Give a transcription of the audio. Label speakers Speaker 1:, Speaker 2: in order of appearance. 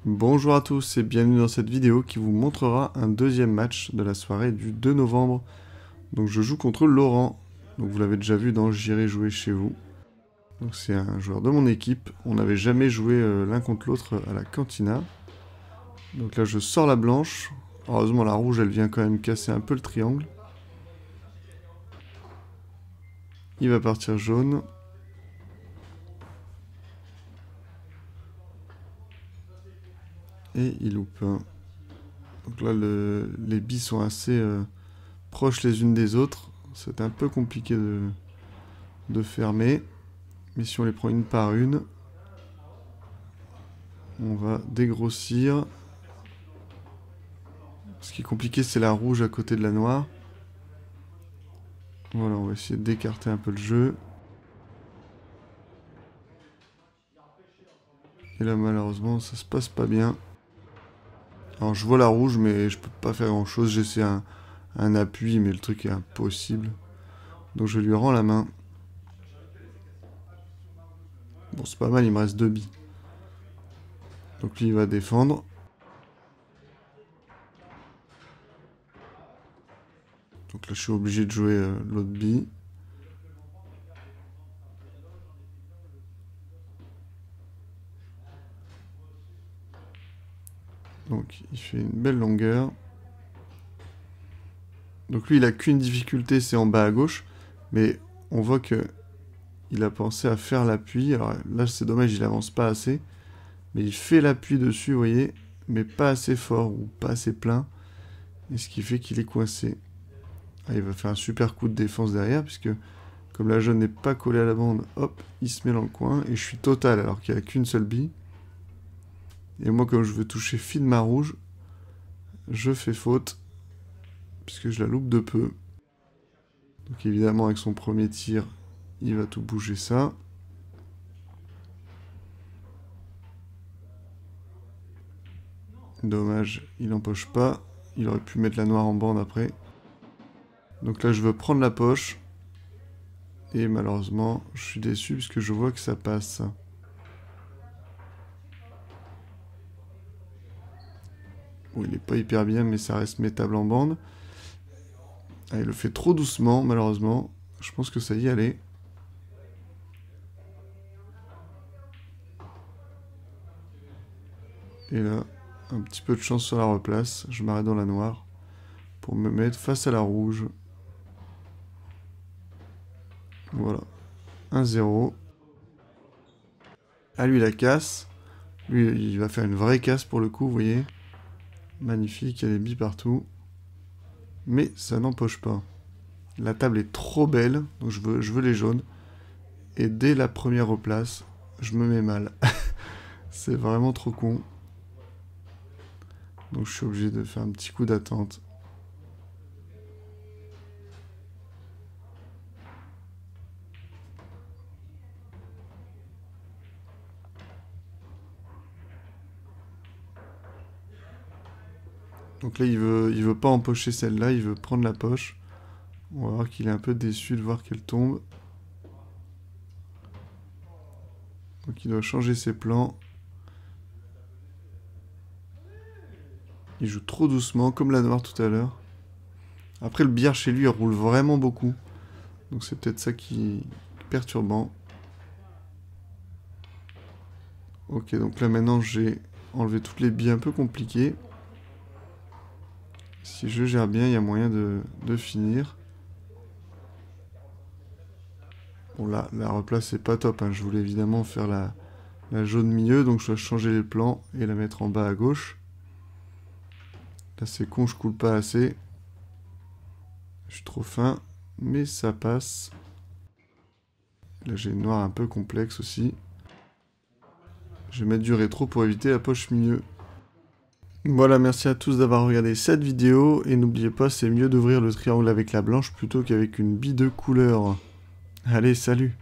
Speaker 1: Bonjour à tous et bienvenue dans cette vidéo qui vous montrera un deuxième match de la soirée du 2 novembre. Donc je joue contre Laurent, donc vous l'avez déjà vu dans J'irai jouer chez vous. Donc c'est un joueur de mon équipe, on n'avait jamais joué l'un contre l'autre à la cantina. Donc là je sors la blanche, heureusement la rouge elle vient quand même casser un peu le triangle. Il va partir jaune. Et il loupe un. Donc là, les billes sont assez proches les unes des autres. C'est un peu compliqué de fermer. Mais si on les prend une par une, on va dégrossir. Ce qui est compliqué, c'est la rouge à côté de la noire. Voilà, on va essayer d'écarter un peu le jeu. Et là, malheureusement, ça se passe pas bien. Alors, je vois la rouge, mais je peux pas faire grand-chose. J'essaie un appui, mais le truc est impossible. Donc, je lui rends la main. Bon, c'est pas mal, il me reste 2 billes. Donc, lui, il va défendre. Donc là, je suis obligé de jouer l'autre bille. Donc, il fait une belle longueur. Donc lui, il a qu'une difficulté, c'est en bas à gauche. Mais on voit que il a pensé à faire l'appui. Alors là, c'est dommage, il avance pas assez. Mais il fait l'appui dessus, vous voyez. Mais pas assez fort ou pas assez plein. Et ce qui fait qu'il est coincé. Ah, il va faire un super coup de défense derrière, puisque comme la jaune n'est pas collée à la bande, hop, il se met dans le coin. Et je suis total, alors qu'il n'y a qu'une seule bille. Et moi, comme je veux toucher fine ma rouge, je fais faute. Puisque je la loupe de peu. Donc évidemment, avec son premier tir, il va tout bouger ça. Dommage, il n'empoche pas. Il aurait pu mettre la noire en bande après. Donc là, je veux prendre la poche. Et malheureusement, je suis déçu puisque je vois que ça passe. Bon, il n'est pas hyper bien, mais ça reste mettable en bande. Ah, il le fait trop doucement, malheureusement. Je pense que ça y allait. Et là, un petit peu de chance sur la replace. Je m'arrête dans la noire pour me mettre face à la rouge. Voilà. 1-0. Ah, lui, la casse. Lui, il va faire une vraie casse pour le coup, vous voyez. Magnifique, il y a des billes partout. Mais ça n'empoche pas. La table est trop belle, donc je veux les jaunes. Et dès la première replace, je me mets mal. C'est vraiment trop con. Donc je suis obligé de faire un petit coup d'attente. Donc là, il veut pas empocher celle-là, il veut prendre la poche. On va voir qu'il est un peu déçu de voir qu'elle tombe. Donc il doit changer ses plans. Il joue trop doucement, comme la noire tout à l'heure. Après, le billard chez lui, il roule vraiment beaucoup. Donc c'est peut-être ça qui est perturbant. Ok, donc là maintenant, j'ai enlevé toutes les billes un peu compliquées. Si je gère bien, il y a moyen de finir. Bon là, la replace c'est pas top, hein. Je voulais évidemment faire la jaune milieu, donc je dois changer les plans et la mettre en bas à gauche. Là c'est con, je coule pas assez. Je suis trop fin, mais ça passe. Là j'ai une noire un peu complexe aussi. Je vais mettre du rétro pour éviter la poche milieu. Voilà, merci à tous d'avoir regardé cette vidéo. Et n'oubliez pas, c'est mieux d'ouvrir le triangle avec la blanche plutôt qu'avec une bille de couleur. Allez, salut!